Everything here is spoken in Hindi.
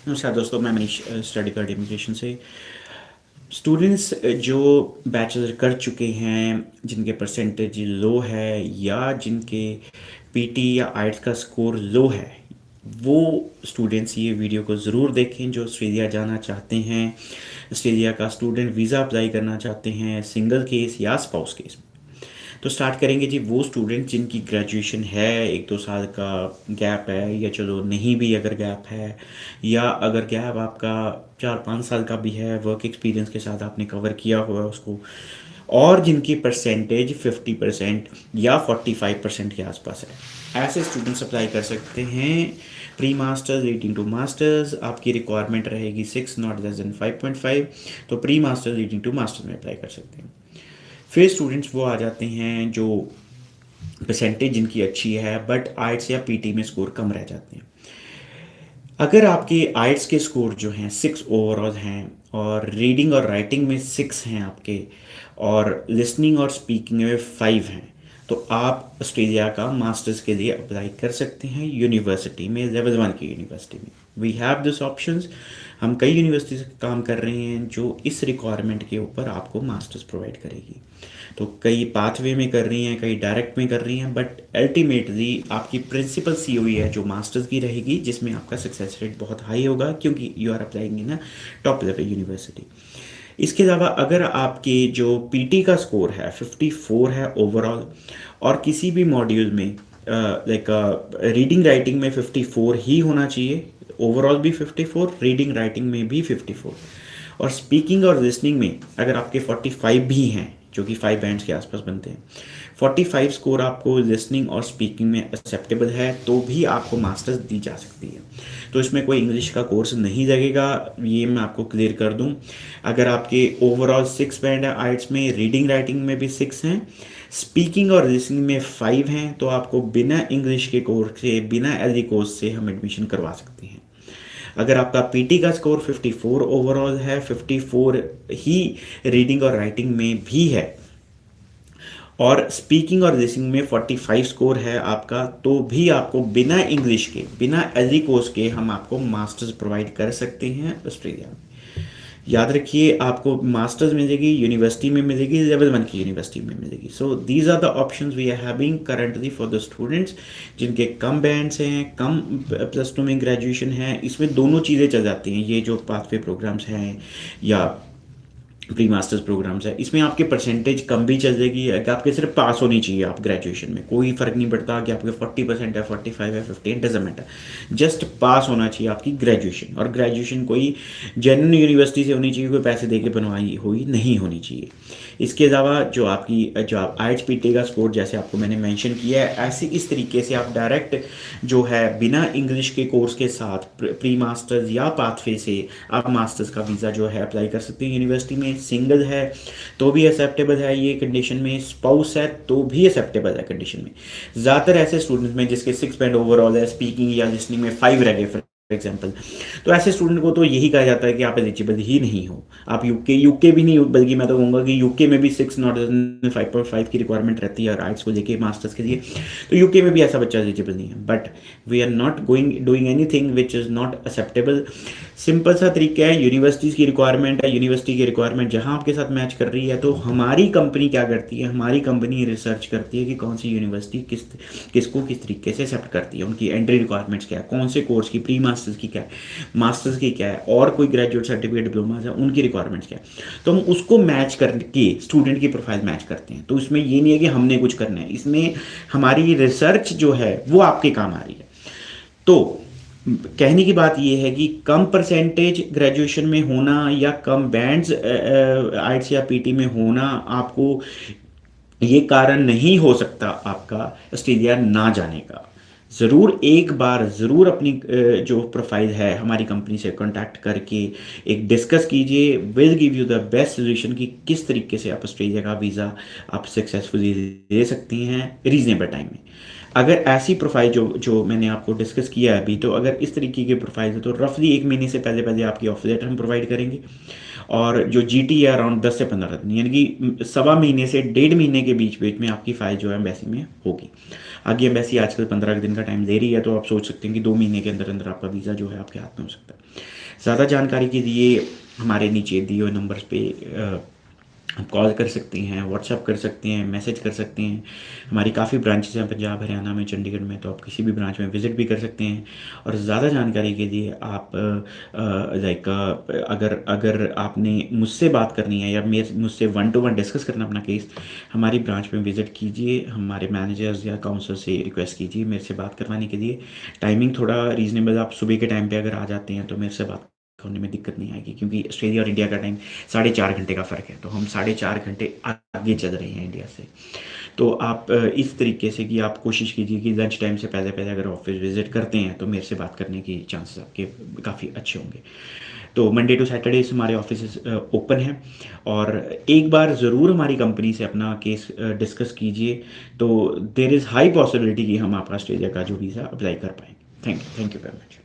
नमस्कार दोस्तों, मैं मनीष स्टडी कार्ड इमिग्रेशन से। स्टूडेंट्स जो बैचलर कर चुके हैं, जिनके परसेंटेज लो है या जिनके पीटी या आइट्स का स्कोर लो है, वो स्टूडेंट्स ये वीडियो को ज़रूर देखें जो ऑस्ट्रेलिया जाना चाहते हैं, ऑस्ट्रेलिया का स्टूडेंट वीज़ा अप्लाई करना चाहते हैं, सिंगल केस या स्पाउस केस। तो स्टार्ट करेंगे जी वो स्टूडेंट जिनकी ग्रेजुएशन है, 1-2 साल का गैप है, या चलो नहीं भी अगर गैप है, या अगर गैप आपका 4-5 साल का भी है, वर्क एक्सपीरियंस के साथ आपने कवर किया हुआ है उसको, और जिनकी परसेंटेज 50% या 45% के आसपास है, ऐसे स्टूडेंट्स अप्लाई कर सकते हैं। Pre masters leading to masters आपकी रिक्वायरमेंट रहेगी 6 नॉट लेस देन 5.5, तो pre masters leading to masters में अप्लाई कर सकते हैं। फिर स्टूडेंट्स वो आ जाते हैं जो परसेंटेज जिनकी अच्छी है बट आइट्स या पीटी में स्कोर कम रह जाते हैं। अगर आपके आइट्स के स्कोर जो हैं 6 ओवरऑल हैं, और रीडिंग और राइटिंग में 6 हैं आपके, और लिसनिंग और स्पीकिंग में 5 हैं, तो आप ऑस्ट्रेलिया का मास्टर्स के लिए अप्लाई कर सकते हैं यूनिवर्सिटी में, लेवल 1 की यूनिवर्सिटी में। We have this options. हम कई यूनिवर्सिटी से काम कर रहे हैं जो इस रिक्वायरमेंट के ऊपर आपको मास्टर्स प्रोवाइड करेगी। तो कई पाथवे में कर रही हैं, कई डायरेक्ट में कर रही हैं, बट अल्टीमेटली आपकी प्रिंसिपल सीओई है जो मास्टर्स की रहेगी, जिसमें आपका सक्सेस रेट बहुत हाई होगा क्योंकि you are applying in a top level university. इसके अलावा अगर आपके जो पीटी का स्कोर है 54 है ओवरऑल, और किसी भी मॉड्यूल में लाइक रीडिंग राइटिंग में 54 ही होना चाहिए, ओवरऑल भी 54, रीडिंग राइटिंग में भी 54, और स्पीकिंग और लिसनिंग में अगर आपके 45 भी हैं, जो कि 5 बैंड्स के आसपास बनते हैं, 45 स्कोर आपको लिसनिंग और स्पीकिंग में एक्सेप्टेबल है, तो भी आपको मास्टर्स दी जा सकती है। तो इसमें कोई इंग्लिश का कोर्स नहीं लगेगा, ये मैं आपको क्लियर कर दूं। अगर आपके ओवरऑल 6 बैंड है आइट्स में, रीडिंग राइटिंग में भी 6 हैं, स्पीकिंग और लिसनिंग में 5 हैं, तो आपको बिना इंग्लिश के कोर्स से, बिना एलई कोर्स से हम एडमिशन करवा सकते हैं। अगर आपका पीटी का स्कोर 54 ओवरऑल है, 54 ही रीडिंग और राइटिंग में भी है, और स्पीकिंग और लिसनिंग में 45 स्कोर है आपका, तो भी आपको बिना इंग्लिश के, बिना एलई कोर्स के हम आपको मास्टर्स प्रोवाइड कर सकते हैं ऑस्ट्रेलिया में। याद रखिए, आपको मास्टर्स मिलेगी, यूनिवर्सिटी में मिलेगी, लेवल 1 की यूनिवर्सिटी में मिलेगी। So these are the options we are having currently for the students जिनके कम बैंड्स हैं, कम +2 में ग्रेजुएशन है। इसमें दोनों चीज़ें चल जाती हैं, ये जो पाथवे प्रोग्राम्स हैं या प्री मास्टर्स प्रोग्राम्स है, इसमें आपके परसेंटेज कम भी चल जाएगी। आपके सिर्फ पास होनी चाहिए, आप ग्रेजुएशन में कोई फ़र्क नहीं पड़ता कि आपके 40% है, 45 है, 15, डजंट मैटर, जस्ट पास होना चाहिए आपकी ग्रेजुएशन। और ग्रेजुएशन कोई जेन्युइन यूनिवर्सिटी से होनी चाहिए, कोई पैसे दे के बनवाई हुई नहीं होनी चाहिए। इसके अलावा जो आपकी जो आप आई एच पी टी का स्कोर जैसे आपको मैंने मेंशन किया है, ऐसे इस तरीके से आप डायरेक्ट जो है बिना इंग्लिश के कोर्स के साथ प्री मास्टर्स या पाथवे से आप मास्टर्स का वीज़ा जो है अप्लाई कर सकते हैं यूनिवर्सिटी में। सिंगल है तो भी एक्सेप्टेबल है ये कंडीशन में, स्पाउस है तो भी एक्सेप्टेबल है कंडीशन में। ज़्यादातर ऐसे स्टूडेंट्स में जिसके 6 बैंड ओवरऑल है, स्पीकिंग या लिसनिंग में 5 रह गए फॉर एग्जाम्पल, तो ऐसे स्टूडेंट को तो यही कहा जाता है कि आप एलिजिबल ही नहीं हो। आप यूके भी नहीं हो, बल्कि मैं तो कहूँगा कि यूके में भी 6 नॉट 5.5 की रिक्वायरमेंट रहती है आइट्स को लेके मास्टर्स के लिए, तो यूके में भी ऐसा बच्चा एलिजिबल नहीं है। But we are not going doing anything which is not acceptable. Simple सा तरीका है, यूनिवर्सिटीज़ की रिक्वायरमेंट है, यूनिवर्सिटी की रिक्वायरमेंट जहाँ आपके साथ मैच कर रही है, तो हमारी कंपनी क्या करती है, हमारी कंपनी रिसर्च करती है कि कौन सी यूनिवर्सिटी किसको किस तरीके से एक्सेप्ट करती है, उनकी एंट्री रिक्वायरमेंट्स क्या है, कौन से कोर्स की, प्री मास्टर्स की क्या है, मास्टर्स की क्या है, और कोई ग्रेजुएट सर्टिफिकेट डिप्लोमाज है उनकी रिक्वायरमेंट्स क्या है, तो हम उसको मैच करके स्टूडेंट की प्रोफाइल मैच करते हैं। तो इसमें ये नहीं है कि हमने कुछ करना है, इसमें हमारी रिसर्च जो है वो आपके काम आ रही है। तो कहने की बात यह है कि कम परसेंटेज ग्रेजुएशन में होना या कम बैंड्स आइट्स या पीटी में होना आपको ये कारण नहीं हो सकता आपका ऑस्ट्रेलिया ना जाने का। ज़रूर एक बार ज़रूर अपनी जो प्रोफाइल है हमारी कंपनी से कांटेक्ट करके एक डिस्कस कीजिए, will give you the best solution कि किस तरीके से आप ऑस्ट्रेलिया का वीज़ा आप सक्सेसफुली ले सकती हैं रीजनेबल टाइम में। अगर ऐसी प्रोफाइल जो जो मैंने आपको डिस्कस किया है अभी, तो अगर इस तरीके की प्रोफाइल है तो रफली 1 महीने से पहले पहले आपकी ऑफर लेटर हम प्रोवाइड करेंगे, और जो जीटी है अराउंड 10 से 15 दिन, यानी कि 1.25 महीने से 1.5 महीने के बीच बीच में आपकी फाइल जो है एम्बेसी में होगी। आगे एम्बेसी आजकल 15 दिन का टाइम दे रही है, तो आप सोच सकते हैं कि 2 महीने के अंदर अंदर आपका वीज़ा जो है आपके हाथ में हो सकता है। ज़्यादा जानकारी के लिए हमारे नीचे दिए हुए नंबर्स पे आप कॉल कर सकते हैं, व्हाट्सएप कर सकते हैं, मैसेज कर सकते हैं। हमारी काफ़ी ब्रांचेज़ हैं पंजाब, हरियाणा में, चंडीगढ़ में, तो आप किसी भी ब्रांच में विज़िट भी कर सकते हैं। और ज़्यादा जानकारी के लिए आप लाइक अगर अगर आपने मुझसे बात करनी है या मुझसे वन टू वन डिस्कस करना अपना केस, हमारी ब्रांच में विज़िट कीजिए, हमारे मैनेजर्स या काउंसलर से रिक्वेस्ट कीजिए मेरे से बात करवाने के लिए। टाइमिंग थोड़ा रीज़नेबल, आप सुबह के टाइम पे अगर आ जाते हैं तो मेरे से बात होने में दिक्कत नहीं आएगी, क्योंकि ऑस्ट्रेलिया और इंडिया का टाइम 4.5 घंटे का फ़र्क है, तो हम 4.5 घंटे आगे चल रहे हैं इंडिया से। तो आप इस तरीके से कि आप कोशिश कीजिए कि लंच टाइम से पहले पहले अगर ऑफिस विज़िट करते हैं तो मेरे से बात करने की चांसेस आपके काफ़ी अच्छे होंगे। तो मंडे टू सैटरडे हमारे ऑफिस ओपन हैं, और एक बार ज़रूर हमारी कंपनी से अपना केस डिस्कस कीजिए, तो देयर इज़ हाई पॉसिबिलिटी कि हम आपका ऑस्ट्रेलिया का जो वीज़ा अप्लाई कर पाएँ। Thank you very much.